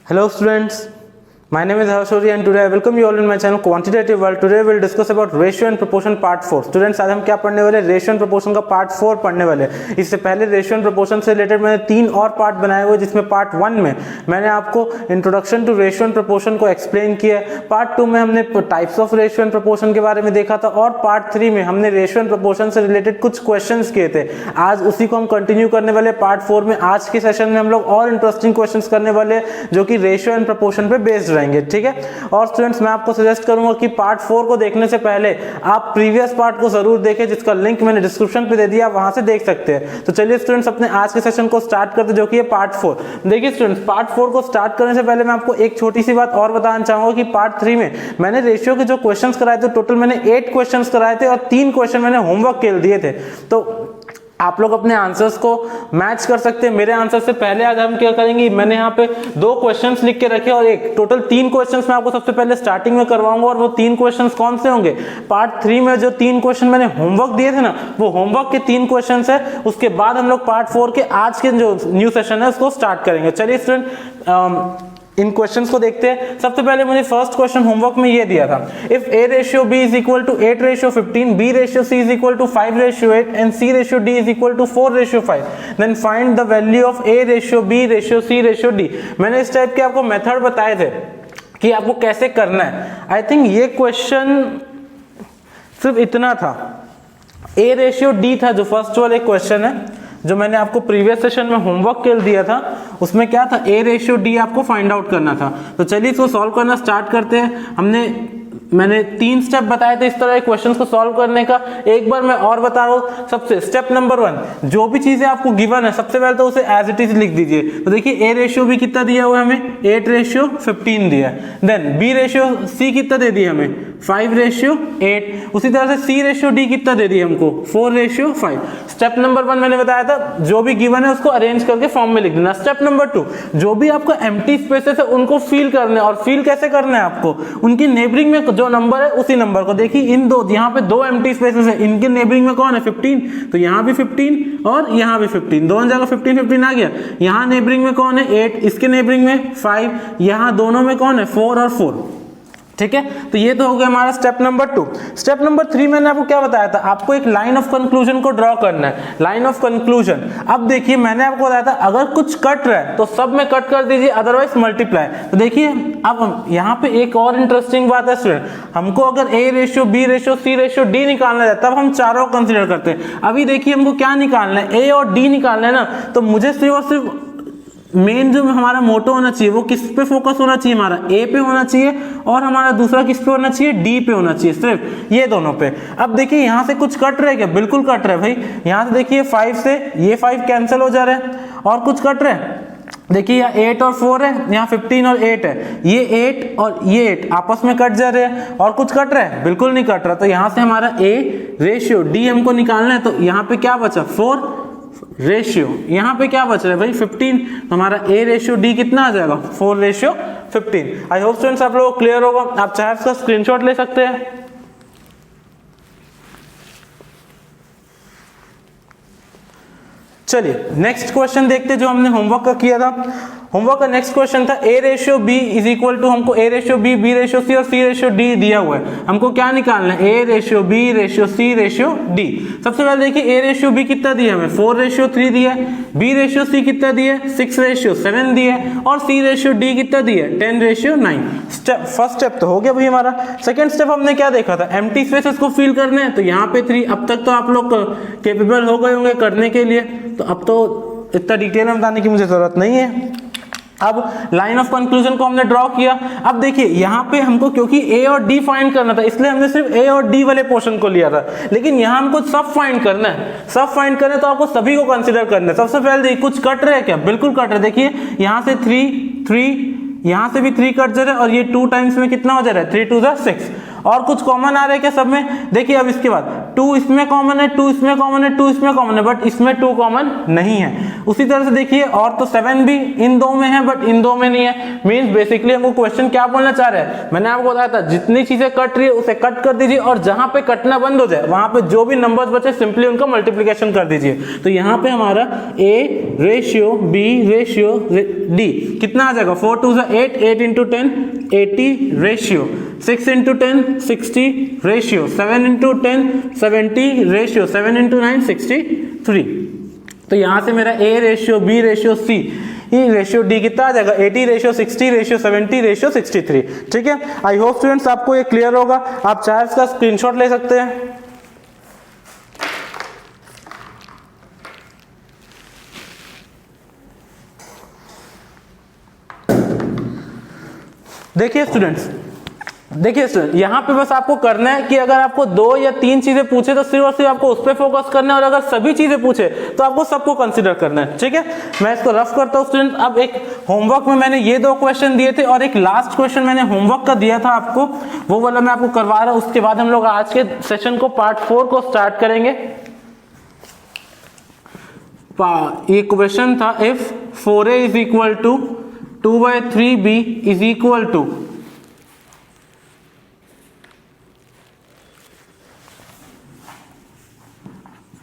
Hello students, my name is Harshori and today I welcome you all in my channel Quantitative World. Today we will discuss about ratio and proportion part 4. Students, आज हम क्या पढ़ने वाले? Ratio and proportion का part 4 पढ़ने वाले। इससे पहले रेशियो एंड प्रोपोर्शन से रिलेटेड मैंने 3 और पार्ट बनाए हुए, जिसमें पार्ट 1 में मैंने आपको introduction to ratio and proportion को एक्सप्लेन किया है। पार्ट 2 में हमने types of ratio and proportion के बारे में देखा था और पार्ट 3 में हमने रेशियो एंड प्रोपोर्शन से रिलेटेड कुछ क्वेश्चंस किए थे। आज उसी को हम कंटिन्यू करने वाले पार्ट 4 में। आज के सेशन में हम लोग और इंटरेस्टिंग क्वेश्चंस करने वाले जो कि रेशियो एंड प्रोपोर्शन पे बेस्ड रहेंगे, ठीक है। और स्टूडेंट्स, मैं आपको सजेस्ट करूंगा कि पार्ट 4 को देखने से पहले आप प्रीवियस पार्ट को जरूर देखें, जिसका लिंक मैंने डिस्क्रिप्शन पे दे दिया, वहां से देख सकते हैं। तो चलिए स्टूडेंट्स, अपने आज के सेशन को स्टार्ट करते हैं, जो कि है पार्ट 4। देखिए स्टूडेंट्स, पार्ट 4 को स्टार्ट करने से पहले मैं आपको एक छोटी सी बात और बताना चाहूंगा कि पार्ट 3 में मैंने रेशियो के जो क्वेश्चंस कराए थे, टोटल मैंने 8 क्वेश्चंस कराए थे और 3 क्वेश्चन मैंने होमवर्क के लिए दिए थे। तो आप लोग अपने आंसर्स को मैच कर सकते हैं मेरे आंसर से। पहले आज हम क्या करेंगे, मैंने यहाँ पे 2 क्वेश्चंस लिख के रखे और एक टोटल 3 क्वेश्चंस मैं आपको सबसे पहले स्टार्टिंग में करवाऊंगा। और वो 3 क्वेश्चंस कौन से होंगे? पार्ट 3 में जो 3 क्वेश्चन मैंने होमवर्क दिए थे ना, वो होमवर्क के 3 क्वेश्चंस है। उसके बाद हम लोग पार्ट 4 के आज के जो न्यू सेशन है उसको स्टार्ट करेंगे। चलिए स्टूडेंट, इन क्वेश्चंस को देखते हैं। सबसे पहले मुझे फर्स्ट क्वेश्चन होमवर्क में ये दिया था, if A ratio B is equal to 8:15, B ratio C is equal to 5:8 and C ratio D is equal to 4:5, then find the value of A ratio B ratio C ratio D। मैंने इस type के आपको method बताए थे कि आपको कैसे करना है। आई थिंक ये क्वेश्चन सिर्फ इतना था, A रेशियो D था जो फर्स्ट वाले क्वेश्चन है, जो मैंने आपको प्रीवियस सेशन में होमवर्क के लिए दिया था। उसमें क्या था, A रेशियो D आपको फाइंड आउट करना था। तो चलिए इसको सॉल्व करना स्टार्ट करते हैं। मैंने 3 स्टेप बताए थे इस तरह के क्वेश्चंस को सॉल्व करने का। एक बार मैं और बता रहा हूँ। सबसे स्टेप नंबर 1, जो भी चीजें आपको गिवन है सबसे पहले तो उसे एज इट इज लिख दीजिए। तो देखिए A रेशियो भी कितना दिया हुआ है हमें, 8:15 दिया है। देन B रेशियो C कितना दे दिया हमें, 5:8। उसी तरह से C रेशियो D कितना दे दिया हमको, 4:5। स्टेप नंबर 1 मैंने बताया था, जो भी गिवन है उसको अरेंज करके फॉर्म में लिख देना। स्टेप नंबर 2, जो भी आपका एम्प्टी स्पेसेस है उनको फिल करना है। और फिल कैसे करना है आपको, उनकी नेबरिंग में जो नंबर है उसी नंबर को देखिए। इन दो, यहाँ पे 2 एम्प्टी स्पेसेस है, इनके नेबरिंग में कौन है, 15। तो यहाँ भी 15 और यहाँ भी 15, दोनों जगह 15 आ गया। यहाँ नेबरिंग में कौन है, 8, इसके नेबरिंग में 5, यहाँ दोनों में कौन है, 4 और 4। ठीक है, तो ये तो हो गया हमारा स्टेप नंबर 2। स्टेप नंबर 3 मैंने आपको क्या बताया था, आपको एक लाइन ऑफ कंक्लूजन को ड्रॉ करना है। लाइन ऑफ कंक्लूजन, अब देखिए मैंने आपको बताया था अगर कुछ कट रहा है तो सब में कट कर दीजिए, अदरवाइज मल्टीप्लाई। तो देखिए अब यहाँ पे एक और इंटरेस्टिंग बात है स्टूडेंट, हमको अगर A ratio B ratio C ratio D निकालना है तब हम चारों कंसिडर करते हैं। अभी देखिए हमको क्या निकालना है, A और D निकालना है ना। तो मुझे सिर्फ और सिर्फ मेन जो हमारा मोटो होना चाहिए वो किस पे फोकस होना चाहिए, हमारा A पे होना चाहिए और हमारा दूसरा किस पे होना चाहिए, D पे होना चाहिए, सिर्फ ये दोनों पे। अब देखिए यहाँ से कुछ कट रहा है क्या, बिल्कुल कट रहा है भाई। यहाँ से देखिए 5 से ये 5 कैंसिल हो जा रहा है और कुछ कट रहा है। देखिए यहाँ 8 और 4 है, यहाँ 15 और 8 है, ये 8 और ये 8 आपस में कट जा रहे हैं। और कुछ कट रहा है, बिल्कुल नहीं कट रहा। तो यहाँ से हमारा A रेशियो D हमको निकालना है। तो यहाँ पे क्या बचा, 4 रेशियो, यहाँ पे क्या बच रहा है भाई, 15। तो हमारा A रेशियो D कितना आ जाएगा, 4:15। आई होप स्टूडेंट्स आप लोगों को क्लियर होगा। आप चाहे इसका स्क्रीनशॉट ले सकते हैं। चलिए नेक्स्ट क्वेश्चन देखते हैं जो हमने होमवर्क का किया था। होमवर्क का नेक्स्ट क्वेश्चन था A ratio B is equal to, हमको A ratio B, B ratio C और C रेशियो D दिया हुआ है। हमको क्या निकालना है, A ratio B ratio C ratio D। सबसे पहले देखिए A रेशियो B कितना दिया हमें, 4:3 दिया है। B रेशियो C कितना दिया है, 6:7 दिया है। और C रेशियो D कितना दिया है, 10:9। स्टेप फर्स्ट स्टेप तो हो गया भाई हमारा। सेकंड स्टेप हमने क्या देखा था, एम्प्टी स्पेसेस को फिल करना है। तो यहाँ पे 3, अब तक तो आप लोग कैपेबल हो गए होंगे करने के लिए, तो अब तो इतना डिटेल में बताने की मुझे जरूरत नहीं है। अब लाइन ऑफ कंक्लूजन को हमने ड्रॉ किया। अब देखिए यहाँ पे हमको क्योंकि A और D फाइंड करना था, इसलिए हमने सिर्फ A और D वाले पोर्शन को लिया था। लेकिन यहाँ हमको सब फाइंड करना है। सब फाइंड करना है तो आपको सभी को कंसिडर करना है। सबसे पहले देखिए कुछ कट रहा है क्या, बिल्कुल कट रहा है। देखिए यहाँ से 3, यहाँ से भी 3 कट जा रहा है और ये 2 टाइम्स में कितना हो जा रहा है, 3 2 6। और कुछ कॉमन आ रहा है क्या सब में? देखिए अब इसके बाद 2 इसमें कॉमन है, 2 इसमें कॉमन है, 2 इसमें कॉमन है, बट इसमें 2 कॉमन नहीं है। उसी तरह से देखिए और तो 7 भी इन दो में है बट इन दो में नहीं है। मींस बेसिकली हमको क्वेश्चन क्या बोलना चाह रहे हैं, मैंने आपको बताया था जितनी चीजें कट रही है उसे कट कर दीजिए और जहां पे कटना बंद हो जाए वहां पे जो भी नंबर्स बचे सिंपली उनका मल्टीप्लिकेशन कर दीजिए। तो यहाँ पे हमारा A ratio B ratio D कितना आ जाएगा? 4 2 8, 8 into 10 80 ratio, 6 into 10 60 ratio, 7 into 10 70 ratio, 7 into 9 63। तो यहां से मेरा A ratio B ratio C ratio D कितना आ जाएगा? 80 रेशियो 60 रेशियो 70 रेशियो 63। ठीक है, आई होप स्टूडेंट्स आपको ये क्लियर होगा। आप चाहे इसका स्क्रीनशॉट ले सकते हैं। देखिए स्टूडेंट्स यहाँ पे बस आपको करना है कि अगर आपको 2 या 3 चीजें पूछे तो सिर्फ और सिर्फ आपको उस पर फोकस करना है, और अगर सभी चीजें पूछे तो आपको सबको कंसीडर करना है। ठीक है, मैं इसको रफ करता हूँ स्टूडेंट। अब एक होमवर्क में मैंने ये 2 क्वेश्चन दिए थे और एक लास्ट क्वेश्चन मैंने होमवर्क का दिया था आपको, वो वाला मैं आपको करवा रहा हूँ। उसके बाद हम लोग आज के सेशन को पार्ट 4 को स्टार्ट करेंगे। ये क्वेश्चन था if 4a is equal to 2/3b is equal to,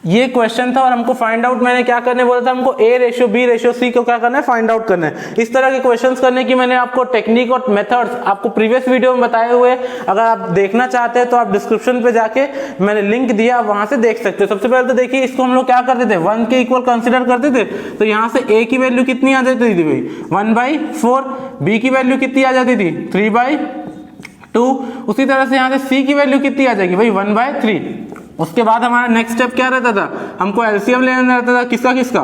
ये क्वेश्चन था और हमको फाइंड आउट मैंने क्या करने बोला था, हमको A ratio B ratio C को क्या करना है? फाइंड आउट करना है। इस तरह के क्वेश्चंस करने की मैंने आपको टेक्निक और मेथड्स आपको प्रीवियस वीडियो में बताए हुए, अगर आप देखना चाहते हैं तो आप डिस्क्रिप्शन पे जाके मैंने लिंक दिया, आप वहां से देख सकते हो। सबसे पहले तो देखिए इसको हम लोग क्या करते थे, 1 के इक्वल कंसिडर करते थे। तो यहाँ से A की वैल्यू कितनी आ जाती थी भाई? 1/4। B की वैल्यू कितनी आ जाती थी? 3/2। उसी तरह से यहाँ से C की वैल्यू कितनी आ जाएगी भाई? 1/3। उसके बाद हमारा नेक्स्ट स्टेप क्या रहता था, हमको एलसीएम लेना रहता था। किसका?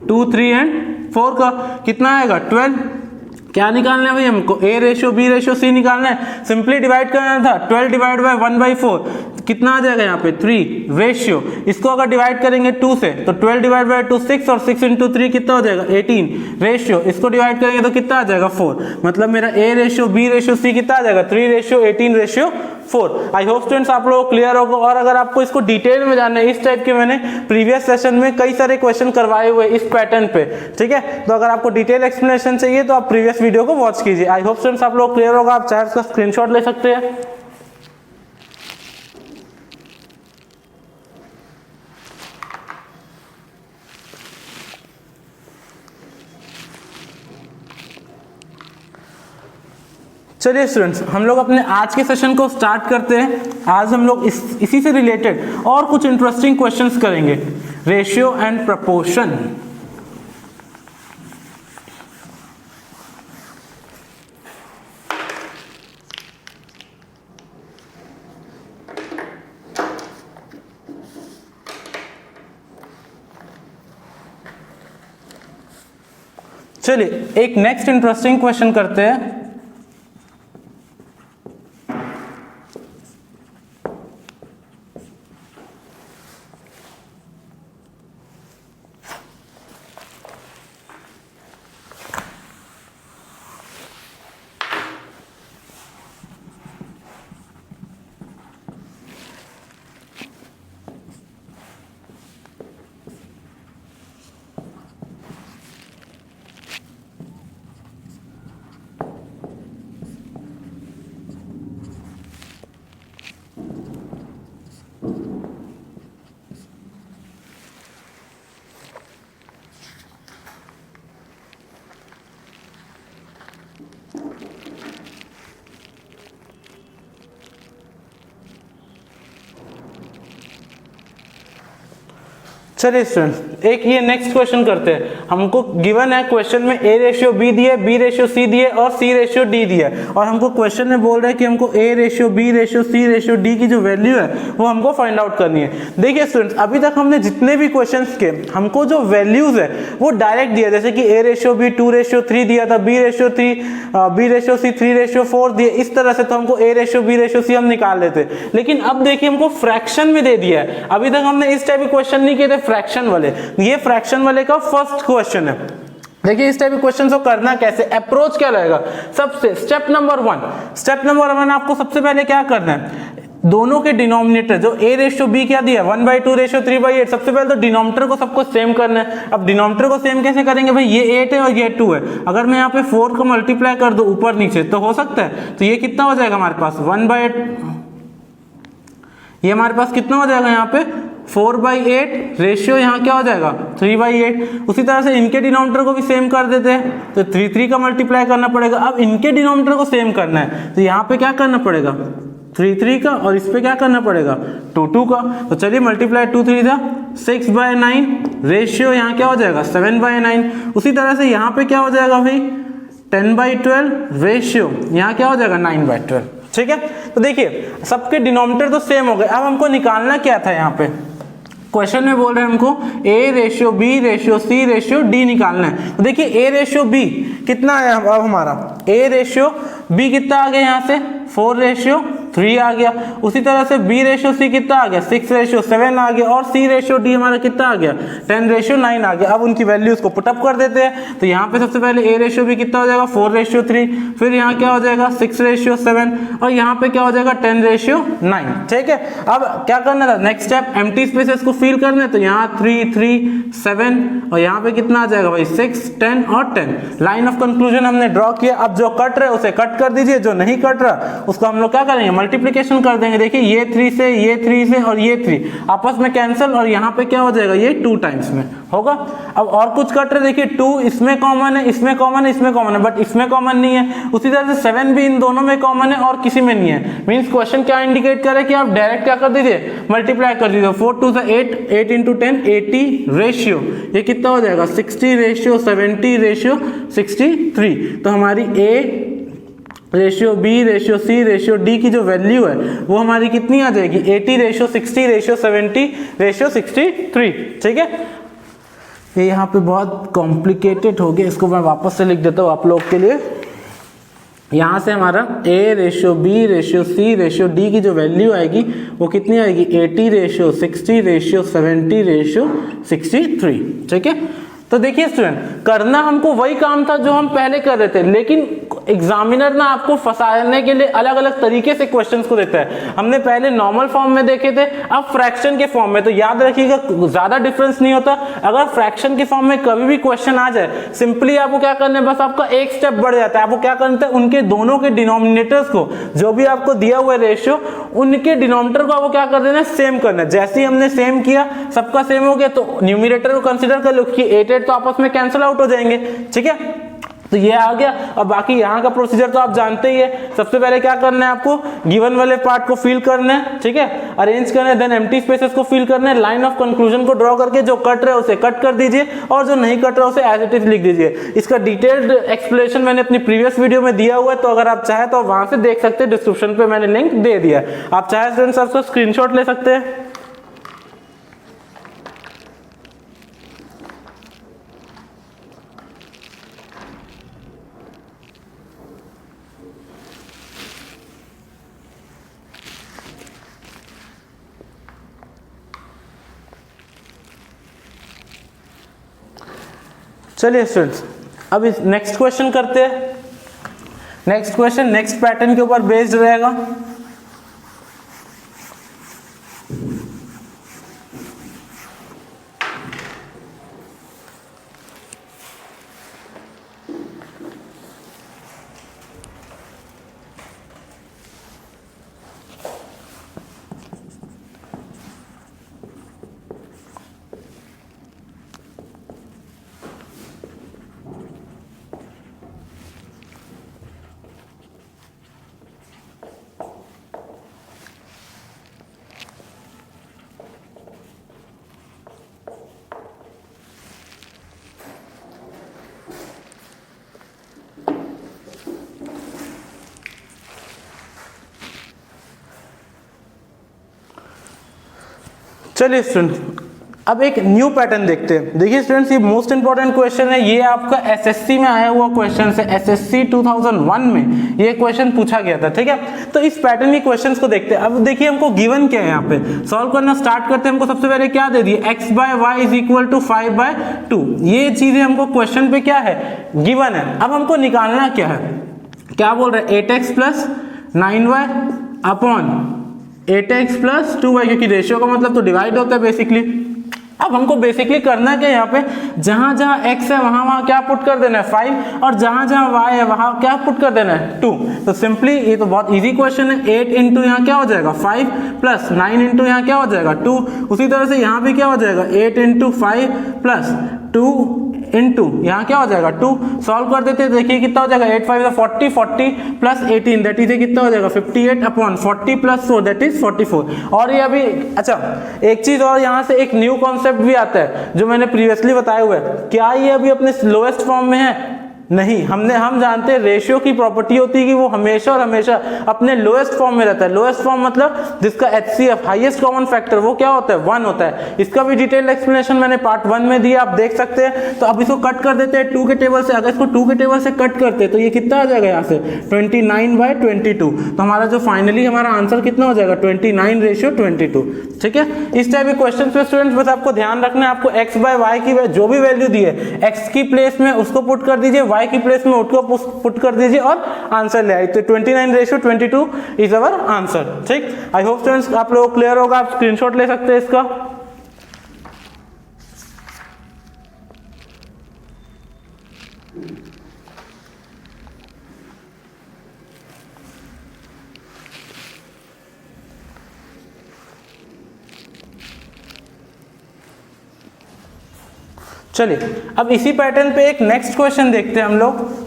2, 3 एंड 4 का। कितना आएगा? 12। क्या निकालना है भाई हमको? A ratio B ratio C निकालना है। सिंपली डिवाइड करना था, 12 डिवाइड बाय 1/4 कितना आ जाएगा यहाँ पे? 3 रेशियो। इसको अगर डिवाइड करेंगे 2 से तो 12 डिवाइड बाय 2 6 और 6 इंटू 3 कितना हो जाएगा? 18 रेशियो। इसको डिवाइड करेंगे तो कितना आ जाएगा? 4। मतलब मेरा A ratio B ratio C कितना आ जाएगा? 3 ratio 18 ratio 4। I hope students आप लोगों को क्लियर होगा। और अगर आपको इसको डिटेल में जानना है, इस टाइप के मैंने प्रीवियस सेशन में कई सारे क्वेश्चन करवाए हुए इस पैटर्न पे। ठीक है, तो अगर आपको डिटेल एक्सप्लेनेशन चाहिए तो आप प्रीवियस वीडियो को वॉच कीजिए। आई होप स्टूडेंट्स आप लोगों को क्लियर होगा। आप चाहे इसका स्क्रीनशॉट ले सकते हैं। चलिए स्टूडेंट्स, हम लोग अपने आज के सेशन को स्टार्ट करते हैं। आज हम लोग इसी से रिलेटेड और कुछ इंटरेस्टिंग क्वेश्चंस करेंगे, रेशियो एंड प्रपोर्शन। चलिए एक नेक्स्ट इंटरेस्टिंग क्वेश्चन करते हैं। चलिए स्टूडेंट्स, एक ये नेक्स्ट क्वेश्चन करते हैं। हमको गिवन है क्वेश्चन में A रेशियो B दिए, B रेशियो C दिए और C रेशियो D दिया है, और हमको क्वेश्चन में बोल रहे हैं कि हमको A ratio B ratio C ratio D की जो वैल्यू है वो हमको फाइंड आउट करनी है। देखिए स्टूडेंट्स, अभी तक हमने जितने भी क्वेश्चंस के हमको जो वैल्यूज है वो डायरेक्ट दिया, जैसे कि A रेशियो B 2/3 दिया था, B रेशियो C 3/4 दिए, इस तरह से तो हमको A ratio B ratio C हम निकाल लेते। लेकिन अब देखिए हमको फ्रैक्शन में दे दिया है। अभी तक हमने इस टाइप के क्वेश्चन नहीं किए थे फ्रैक्शन वाले। ये फ्रैक्शन वाले का फर्स्ट क्वेश्चन है। देखिए इस टाइप के क्वेश्चन को करना कैसे, अप्रोच क्या रहेगा। सबसे स्टेप नंबर वन आपको सबसे पहले क्या करना है, दोनों के डिनोमिनेटर जो a/b क्या दिया 1/2 3/8, सबसे पहले तो डिनोमिनेटर को सबको सेम करना है। अब डिनोमिनेटर को सेम कैसे करेंगे भाई, ये 8 है और ये 2 है, अगर मैं यहाँ पे 4 को मल्टीप्लाई कर दूं ऊपर नीचे तो हो सकता है, तो ये कितना हो जाएगा हमारे पास 1/8, ये हमारे पास कितना हो जाएगा यहाँ पे 4/8 रेशियो यहाँ क्या हो जाएगा 3/8। उसी तरह से इनके डिनोमिनेटर को भी सेम कर देते हैं, तो 3 का मल्टीप्लाई करना पड़ेगा। अब इनके डिनोमिनेटर को सेम करना है तो यहाँ पे क्या करना पड़ेगा 3 का, और इस पे क्या करना पड़ेगा 2 का। तो चलिए मल्टीप्लाई 2 3 था 6/9 रेशियो यहाँ क्या हो जाएगा 7/9। उसी तरह से यहाँ पे क्या हो जाएगा भाई 10/12 रेशियो यहाँ क्या हो जाएगा 9/12। ठीक है, तो देखिए सबके डिनोमिनेटर तो सेम हो गए। अब हमको निकालना क्या था, यहाँ पे क्वेश्चन में बोल रहे हैं हमको A/B/C/D निकालना है। तो देखिए A/B कितना आया अब हमारा, A/B कितना आ गया यहाँ से 4/3 आ गया। उसी तरह से B/C कितना आ गया 6/7 आ गया, और C/D हमारा कितना आ गया 10/9 आ गया। अब उनकी वैल्यूज को पुटअप कर देते हैं, तो यहाँ पे सबसे पहले A/B कितना हो जाएगा 4/3, फिर यहाँ क्या हो जाएगा 6/7, और यहाँ पे क्या हो जाएगा 10/9। ठीक है, अब क्या करना था नेक्स्ट स्टेप, एम्प्टी स्पेसेस को फिल करना है, तो यहाँ 3 3 7 और यहाँ पे कितना आ जाएगा भाई 6 10 और 10। लाइन ऑफ कंक्लूजन हमने ड्रॉ किया। अब जो कट रहा है उसे कट कर दीजिए, जो नहीं कट रहा उसको हम लोग क्या करेंगे मल्टीप्लिकेशन कर देंगे। देखिए ये 3 से ये 3 से और ये 3 आपस में कैंसिल, और यहाँ पे क्या हो जाएगा ये 2 टाइम्स में होगा। अब और कुछ कट रहे, देखिए 2 इसमें कॉमन है, इसमें कॉमन है, इसमें कॉमन है, बट इसमें कॉमन नहीं है। उसी तरह से 7 भी इन दोनों में कॉमन है और किसी में नहीं है। मींस क्वेश्चन क्या इंडिकेट करे कि आप डायरेक्ट क्या कर दीजिए मल्टीप्लाई कर दीजिए। 4 2 से 8 8 इंटू 10 80 रेशियो, ये कितना हो जाएगा 60/70/63। तो हमारी A/B/C/D की जो वैल्यू है वो हमारी कितनी आ जाएगी 80/60/70/63। ठीक है, ये यहाँ पे बहुत कॉम्प्लिकेटेड हो गया, इसको मैं वापस से लिख देता हूँ आप लोग के लिए। यहाँ से हमारा A/B/C/D की जो वैल्यू आएगी वो कितनी आएगी 80/60/70/63। ठीक है, तो देखिए स्टूडेंट करना हमको वही काम था जो हम पहले कर रहे थे, लेकिन एग्जामिनर ना आपको फंसाने के लिए अलग अलग तरीके से क्वेश्चंस को देता है। हमने पहले नॉर्मल फॉर्म में देखे थे, अब फ्रैक्शन के फॉर्म में। तो याद रखिएगा ज्यादा डिफरेंस नहीं होता। अगर फ्रैक्शन के फॉर्म में कभी भी क्वेश्चन आ जाए, सिंपली आपको क्या करना है, बस आपका एक स्टेप बढ़ जाता है। आपको क्या करना है, उनके दोनों के डिनोमिनेटर्स को, जो भी आपको दिया हुआ रेशियो, उनके डिनोमिनेटर को आपको क्या कर देना है सेम करना है। जैसे ही हमने सेम किया, सबका सेम हो गया, तो न्यूमरेटर को कंसीडर कर लो कि 8 8 तो आपस में कैंसिल आउट हो जाएंगे। ठीक है, तो ये आ गया। अब बाकी यहाँ का प्रोसीजर तो आप जानते ही है। सबसे पहले क्या करना है, आपको गिवन वाले पार्ट को फिल करना है, ठीक है, अरेंज करना है, देन एम्प्टी स्पेसेस को फिल करना है, लाइन ऑफ कंक्लूजन को ड्रॉ करके जो कट रहा है उसे कट कर दीजिए, और जो नहीं कट रहा है उसे एज इट इज लिख दीजिए। इसका डिटेल्ड एक्सप्लेनेशन मैंने अपनी प्रीवियस वीडियो में दिया हुआ है, तो अगर आप चाहे तो वहां से देख सकते हैं, डिस्क्रिप्शन पे मैंने लिंक दे दिया। आप चाहे स्टूडेंट्स आपको स्क्रीनशॉट ले सकते हैं। चलिए स्टूडेंट्स अब इस नेक्स्ट क्वेश्चन करते हैं। नेक्स्ट क्वेश्चन नेक्स्ट पैटर्न के ऊपर बेस्ड रहेगा। चलिए स्टूडेंट अब एक न्यू पैटर्न देखते हैं। देखिए स्टूडेंट्स, ये मोस्ट इंपॉर्टेंट क्वेश्चन है, ये आपका एसएससी में आया हुआ क्वेश्चन है। एसएससी 2001 में ये क्वेश्चन पूछा गया था, ठीक है। तो इस पैटर्न के क्वेश्चंस को देखते हैं। अब देखिए हमको गिवन क्या है, यहाँ पे सॉल्व करना स्टार्ट करते हैं। हमको सबसे पहले क्या दे दिए, x by y is equal to 5/2। ये चीजें हमको क्वेश्चन पे क्या है, गिवन है। अब हमको निकालना क्या है, क्या बोल रहे हैं, 8x plus 9y upon 8x plus 2y, क्योंकि रेशियो का मतलब तो डिवाइड होता है बेसिकली। अब हमको बेसिकली करना क्या है, यहाँ पे जहां जहां x है वहां वहां क्या पुट कर देना है 5, और जहां जहां y है वहां क्या पुट कर देना है 2। तो सिंपली ये तो बहुत इजी क्वेश्चन है। 8 इंटू यहाँ क्या हो जाएगा 5 प्लस 9 इंटू यहाँ क्या हो जाएगा 2। उसी तरह से यहाँ भी क्या हो जाएगा 8 इंटू 5 प्लस 2 इंटू यहाँ क्या हो जाएगा 2। सॉल्व कर देते हैं, देखिए कितना हो जाएगा 8 5 40, 40 प्लस 18 दैट इज कितना हो जाएगा 58 अपॉन 40 प्लस 4 दैट इज 44। और ये अभी अच्छा एक चीज और, यहाँ से एक न्यू कॉन्सेप्ट भी आता है जो मैंने प्रीवियसली बताया हुआ है। क्या ये अभी अपने लोएस्ट फॉर्म में है? नहीं, हम जानते हैं रेशियो की प्रॉपर्टी होती है कि वो हमेशा और हमेशा अपने लोएस्ट फॉर्म में रहता है। लोएस्ट फॉर्म मतलब जिसका HCF हाईएस्ट कॉमन फैक्टर वो क्या होता है 1 होता है। इसका भी डिटेल एक्सप्लेनेशन मैंने पार्ट 1 में दिया, आप देख सकते हैं। तो अब इसको कट कर देते हैं 2 के टेबल से। अगर इसको 2 के टेबल से कट करते हैं तो ये कितना आ जाएगा यहाँ से 29/22। तो हमारा जो फाइनली हमारा आंसर कितना हो जाएगा 29:22, ठीक है। इस टाइप के क्वेश्चन पे स्टूडेंट्स बस आपको ध्यान रखना है, आपको x बाय वाई की जो भी वैल्यू दी है x की प्लेस में उसको पुट कर दीजिए, y की प्लेस में उसको पुट कर दीजिए और आंसर ले आइए। तो 29:22 इज अवर आंसर, ठीक। आई होप स्टूडेंट्स आप लोग क्लियर होगा, आप स्क्रीनशॉट ले सकते हैं इसका। चलिए अब इसी पैटर्न पे एक नेक्स्ट क्वेश्चन देखते हैं हम लोग।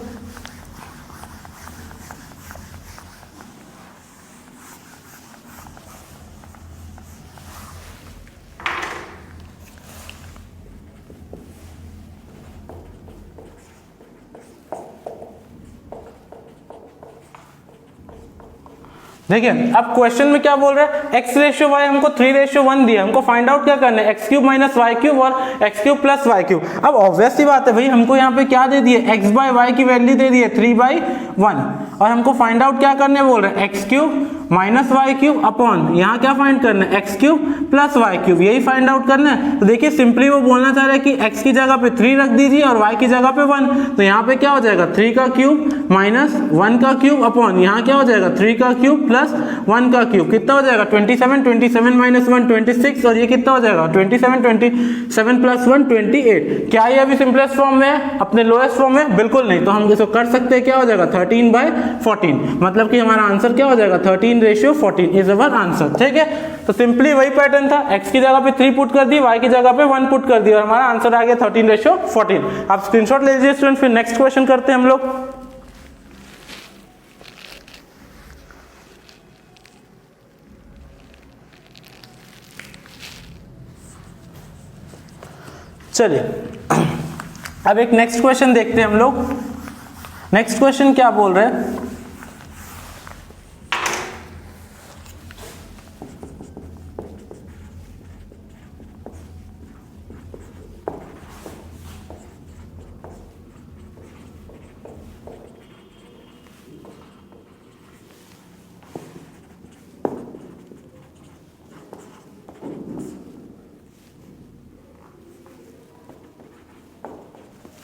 देखिए अब क्वेश्चन में क्या बोल रहा है, x/y हमको 3/1 दिया, हमको फाइंड आउट क्या करना है x³ माइनस y³ और x³ प्लस y³। अब ऑब्वियस सी बात है भाई, हमको यहाँ पे क्या दे दिए x बाय वाई की वैल्यू दे दी है 3/1, और हमको फाइंड आउट क्या करने बोल रहे हैं x³ माइनस y³ अपॉन यहाँ क्या फाइंड करना है x³ प्लस y³, यही फाइंड आउट करना है। तो देखिए सिंपली वो बोलना चाह रहा है कि x की जगह पे 3 रख दीजिए और y की जगह पे 1। तो यहाँ पे क्या हो जाएगा 3 का क्यूब माइनस 1 का क्यूब अपॉन यहाँ क्या हो जाएगा 3 का क्यूब प्लस 1 का क्यूब, कितना हो जाएगा 27, 27 माइनस 1 26, और ये कितना हो जाएगा 27 प्लस 1 28। क्या ये अभी सिंपलेस्ट फॉर्म में है, अपने लोएस्ट फॉर्म में? बिल्कुल नहीं। तो हम इसको कर सकते हैं, क्या हो जाएगा 13/14, मतलब कि हमारा आंसर क्या हो जाएगा 13:14 इज अवर आंसर, ठीक है। तो सिंपली वही पैटर्न था, x की जगह पे 3 पुट कर दी, y की जगह पे 1 पुट कर दी और हमारा आंसर आ गया 13:14। आप स्क्रीनशॉट ले लीजिए स्टूडेंट, फिर नेक्स्ट क्वेश्चन करते हैं हम लोग। चलिए अब एक नेक्स्ट क्वेश्चन देखते हैं हम लोग। नेक्स्ट क्वेश्चन क्या बोल रहे हैं,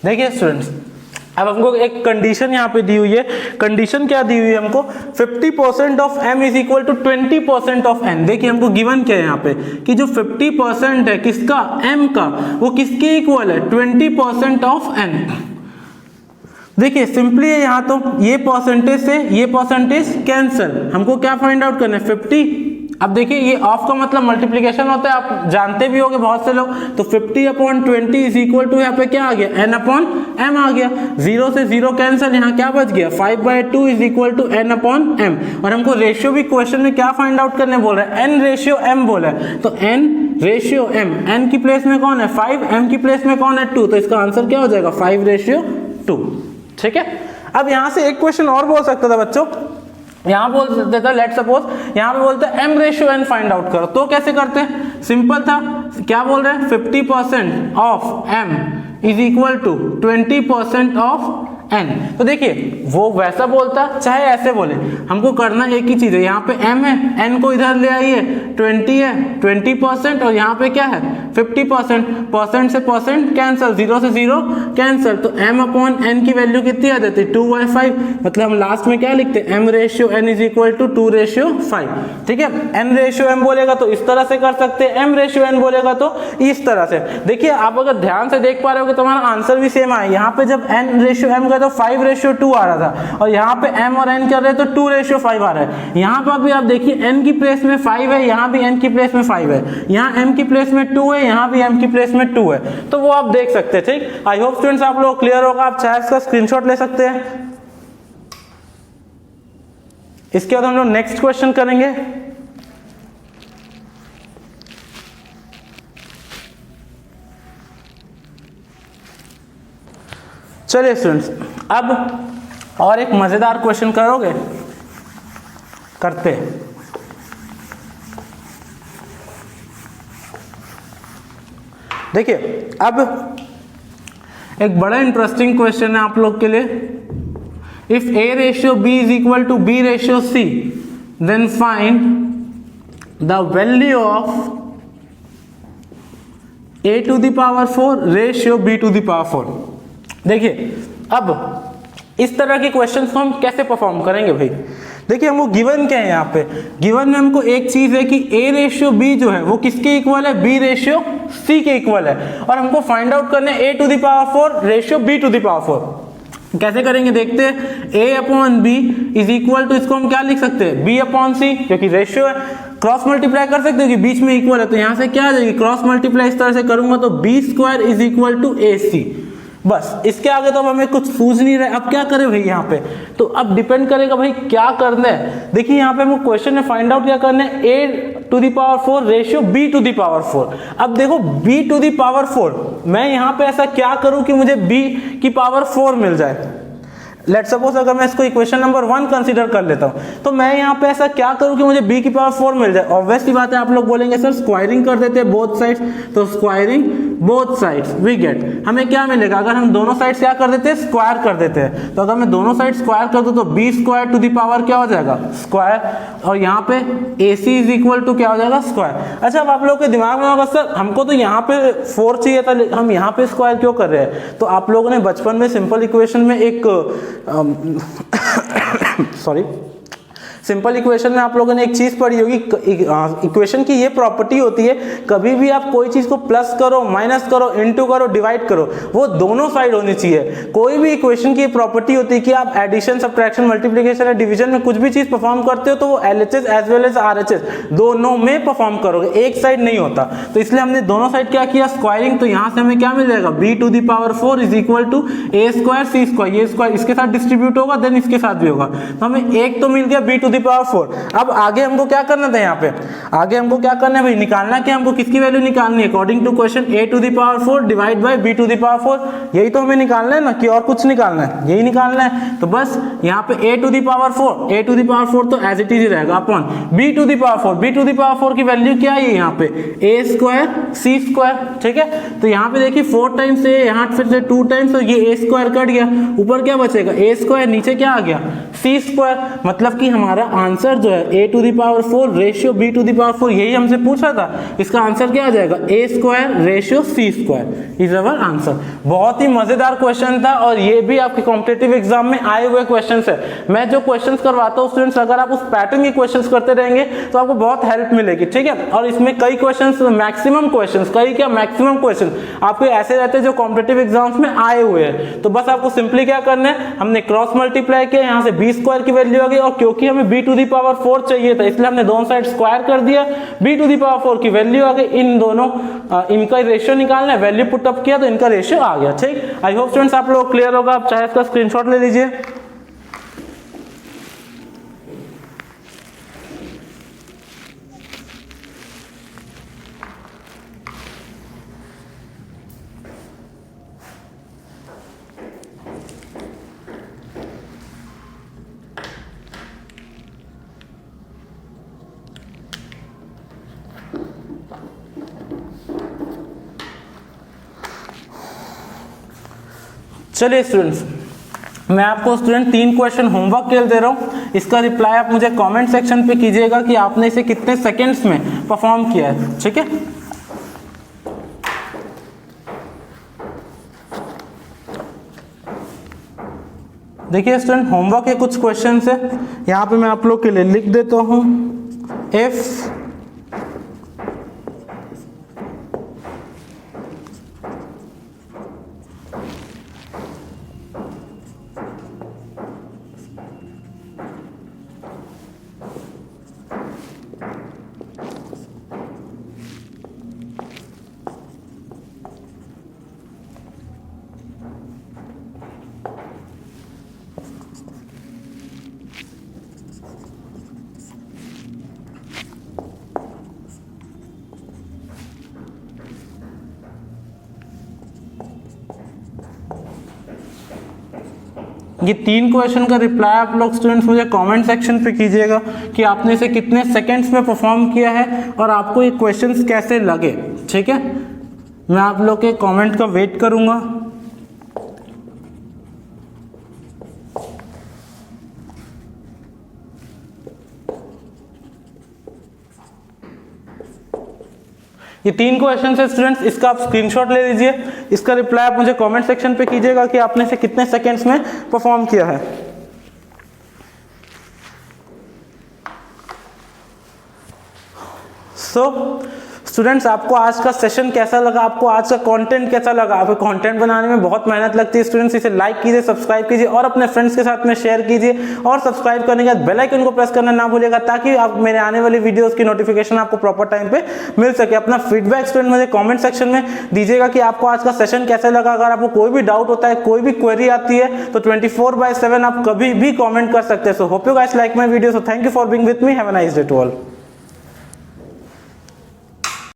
देखिए स्टूडेंट्स अब हमको एक कंडीशन यहाँ पे दी हुई है। कंडीशन क्या दी हुई है हमको, 50% of m is equal to 20% of n। देखिए हमको गिवन क्या है यहाँ पे कि जो 50% है किसका, m का, वो किसके इक्वल है 20% ऑफ n। देखिए सिंपली है यहाँ, तो ये परसेंटेज से ये परसेंटेज कैंसिल, हमको क्या फाइंड आउट करना है 50। अब देखिए ये ऑफ का मतलब मल्टीप्लिकेशन होता है, आप जानते भी होंगे बहुत से लोग। तो 50/20 इज इक्वल टू यहाँ पे क्या आ गया n/m आ गया, 0 से 0 कैंसिल, यहाँ क्या बच गया 5/2 इज इक्वल टू n/m। और हमको रेशियो भी क्वेश्चन में क्या फाइंड आउट करने बोल रहा है, n/m बोला है। तो n/m, n की प्लेस में कौन है 5, m की प्लेस में कौन है 2, तो इसका आंसर क्या हो जाएगा 5/2, ठीक है। अब यहाँ से एक क्वेश्चन और बोल सकता था बच्चों, यहाँ बोल देता लेट सपोज यहाँ पे बोलते हैं m/n फाइंड आउट करो, तो कैसे करते हैं, सिंपल था, क्या बोल रहे हैं 50% of m is equal to 20% of n। तो देखिए वो वैसा बोलता चाहे ऐसे बोले, हमको करना एक ही चीज है, यहाँ पे m है, n को इधर ले आइए, 20 है 20%, और यहाँ पे क्या है 50%, परसेंट से परसेंट कैंसिल, 0 से 0 कैंसिल, तो m अपॉन n की वैल्यू कितनी आ जाती है 2/5। मतलब हम लास्ट में क्या लिखते हैं m ratio n is equal to 2/5। ठीक है, n रेशियो m बोलेगा तो इस तरह से कर सकते हैं, m रेशियो n बोलेगा तो इस तरह से। देखिए आप अगर ध्यान से देख पा रहे हो कि तुम्हारा आंसर भी सेम आया, यहाँ पे जब n रेशियो m तो 5/2 आ रहा था, और यहाँ पे m और n कर रहे हैं तो 2/5 आ रहा है। यहाँ पर भी आप देखिए n की प्लेस में 5 है, यहाँ भी n की प्लेस में 5 है, यहाँ m की प्लेस में 2 है, यहाँ भी m की प्लेस में 2 है, तो वो आप देख सकते हैं। ठीक, आई होप स्टूडेंट्स आप लोग क्लियर होगा, आप चाहे इसका स्क्रीनशॉट ले सकते हैं। इसके बाद हम लोग नेक्स्ट क्वेश्चन करेंगे। चलिए स्टूडेंट्स, अब और एक मजेदार क्वेश्चन करोगे, करते हैं। देखिए अब एक बड़ा इंटरेस्टिंग क्वेश्चन है आप लोग के लिए। If a ratio b is equal to b ratio c, then find the value of a to the power 4 ratio b to the power 4। देखिए अब इस तरह के क्वेश्चंस को हम कैसे परफॉर्म करेंगे भाई। देखिए हमको गिवन क्या है, यहाँ पे गिवन में हमको एक चीज है कि a रेशियो b जो है वो किसके इक्वल है, b रेशियो c के इक्वल है, और हमको फाइंड आउट करना है a to the power 4 ratio b to the power 4। कैसे करेंगे देखते हैं। a upon b is equal to, इसको हम क्या लिख सकते हैं b अपॉन c, क्योंकि रेशियो है, क्रॉस मल्टीप्लाई कर सकते हो कि बीच में इक्वल है, तो यहाँ से क्या आ जाएगी क्रॉस मल्टीप्लाई इस तरह से करूंगा तो b² is equal to ac। बस इसके आगे तो अब हमें कुछ सूझ नहीं रहा है, अब क्या करें भाई यहाँ पे, तो अब डिपेंड करेगा भाई क्या करना है। देखिए यहाँ पे हमको क्वेश्चन में फाइंड आउट क्या करना है, a to the power 4 ratio b to the power 4। अब देखो b टू द पावर 4, मैं यहाँ पे ऐसा क्या करूँ कि मुझे b की पावर 4 मिल जाए। लेट सपोज अगर मैं इसको इक्वेशन नंबर 1 कंसीडर कर लेता हूं, तो मैं यहाँ पे ऐसा क्या करूं कि मुझे b की पावर 4 मिल जाए। ऑब्वियसली बात है, आप लोग बोलेंगे सर स्क्वायरिंग कर देते हैं बोथ साइड्स, तो squaring both sides we get, हमें क्या मिलेगा अगर हम दोनों साइड्स क्या कर देते हैं स्क्वायर कर देते हैं। तो अगर मैं दोनों साइड स्क्वायर कर दूं तो b² टू द पावर क्या हो जाएगा स्क्वायर, और यहाँ पे ac इज इक्वल टू क्या हो जाएगा स्क्वायर। अच्छा अब आप लोग के दिमाग में होगा सर हमको तो यहाँ पे 4 चाहिए था, हम यहाँ पे स्क्वायर क्यों कर रहे हैं। तो आप लोगों ने बचपन में सिंपल इक्वेशन में एक सॉरी सिंपल इक्वेशन में आप लोगों ने एक चीज पढ़ी होगी, इक्वेशन की ये प्रॉपर्टी होती है कभी भी आप कोई चीज को प्लस करो, माइनस करो, इनटू करो, डिवाइड करो, वो दोनों साइड होनी चाहिए। कोई भी इक्वेशन की प्रॉपर्टी होती है कि आप एडिशन, सब्ट्रैक्शन, मल्टीप्लिकेशन या डिवीजन में कुछ भी चीज परफॉर्म करते हो तो वो LHS as well as RHS दोनों में परफॉर्म करोगे, एक साइड नहीं होता। तो इसलिए हमने दोनों साइड क्या किया स्क्वायरिंग, तो यहाँ से हमें क्या मिल जाएगा b to the power 4 is equal to a² c², ये स्क्वायर इसके साथ डिस्ट्रीब्यूट होगा देन इसके साथ भी होगा, तो हमें एक तो मिल गया b टू द पावर 4। अब आगे हमको क्या करना था, यहाँ पे आगे हमको क्या करना है भाई, निकालना क्या हमको, किसकी वैल्यू निकालनी है according to question, a to the power 4 divide by b to the power 4। यही तो हमें निकालना है ना, कि और कुछ निकालना है, यही निकालना है। तो बस यहाँ पे a to the power 4, a to the power 4 तो एज इट इज ही रहेगा upon b to the power 4, b to the power 4 की वैल्यू क्या है यहाँ पे a² c²। ठीक है, तो यहाँ पे देखिए 4 टाइम्स a, यहाँ फिर से 2 टाइम्स, तो ये a² कट गया, ऊपर क्या बचेगा a², नीचे क्या आ गया c²। मतलब कि हमारा आंसर जो है a to the power 4 ratio b to the power 4, यही हमसे पूछा था, इसका आंसर क्या आ जाएगा a² ratio c² is our answer. बहुत ही मजेदार क्वेश्चन था और ये भी आपके कॉम्पिटिटिव एग्जाम में आए हुए क्वेश्चंस है। मैं जो क्वेश्चंस करवाता हूँ स्टूडेंट्स, अगर आप उस पैटर्न के क्वेश्चंस करते रहेंगे तो आपको बहुत हेल्प मिलेगी। ठीक है, और इसमें कई क्वेश्चंस, मैक्सिमम क्वेश्चंस, कई क्या मैक्सिमम क्वेश्चन आपके ऐसे रहते हैं जो कॉम्पिटिटिव एग्जाम्स में आए हुए हैं। तो बस आपको सिंपली क्या करना है, हमने क्रॉस मल्टीप्लाई किया, यहाँ से b² की वैल्यू आ गई, और क्योंकि हमें b टू द पावर 4 चाहिए था इसलिए हमने दोनों साइड स्क्वायर कर दिया, b टू द पावर 4 की वैल्यू आ गई, इन दोनों इनका रेशियो निकालना है, वैल्यू पुट अप किया तो इनका रेशियो आ गया। ठीक, आई होप स्टूडेंट्स आप लोग क्लियर होगा, आप चाहे इसका स्क्रीनशॉट ले लीजिए। चलिए स्टूडेंट्स, मैं आपको स्टूडेंट 3 क्वेश्चन होमवर्क के लिए दे रहा हूँ। इसका रिप्लाई आप मुझे कमेंट सेक्शन पे कीजिएगा कि आपने इसे कितने सेकंड्स में परफॉर्म किया है, ठीक है। देखिए स्टूडेंट, होमवर्क के कुछ क्वेश्चन है, यहाँ पे मैं आप लोग के लिए लिख देता हूँ। इफ ये 3 क्वेश्चन का रिप्लाई आप लोग स्टूडेंट्स मुझे कमेंट सेक्शन पे कीजिएगा कि आपने इसे कितने सेकंड्स में परफॉर्म किया है और आपको ये क्वेश्चंस कैसे लगे, ठीक है। मैं आप लोग के कमेंट का वेट करूंगा। ये 3 क्वेश्चन है स्टूडेंट्स, इसका आप स्क्रीनशॉट ले लीजिए। इसका रिप्लाई आप मुझे कमेंट सेक्शन पे कीजिएगा कि आपने इसे कितने सेकंड्स में परफॉर्म किया है। स्टूडेंट्स, आपको आज का सेशन कैसा लगा, आपको आज का कंटेंट कैसा लगा। आपको कंटेंट बनाने में बहुत मेहनत लगती है स्टूडेंट्स, इसे लाइक कीजिए, सब्सक्राइब कीजिए और अपने फ्रेंड्स के साथ में शेयर कीजिए। और सब्सक्राइब करने के बाद बेल आइकन को प्रेस करना ना भूलिएगा ताकि आप मेरे आने वाली वीडियोस की नोटिफिकेशन आपको प्रॉपर टाइम पे मिल सके। अपना फीडबैक स्टूडेंट मुझे कॉमेंट सेक्शन में दीजिएगा कि आपको आज का सेशन कैसा लगा। अगर आपको कोई भी डाउट होता है, कोई भी क्वेरी आती है तो 24/7 आप कभी भी कॉमेंट कर सकते हैं। So hope you guys like my video. So thank you for being with me. Have a nice day to all.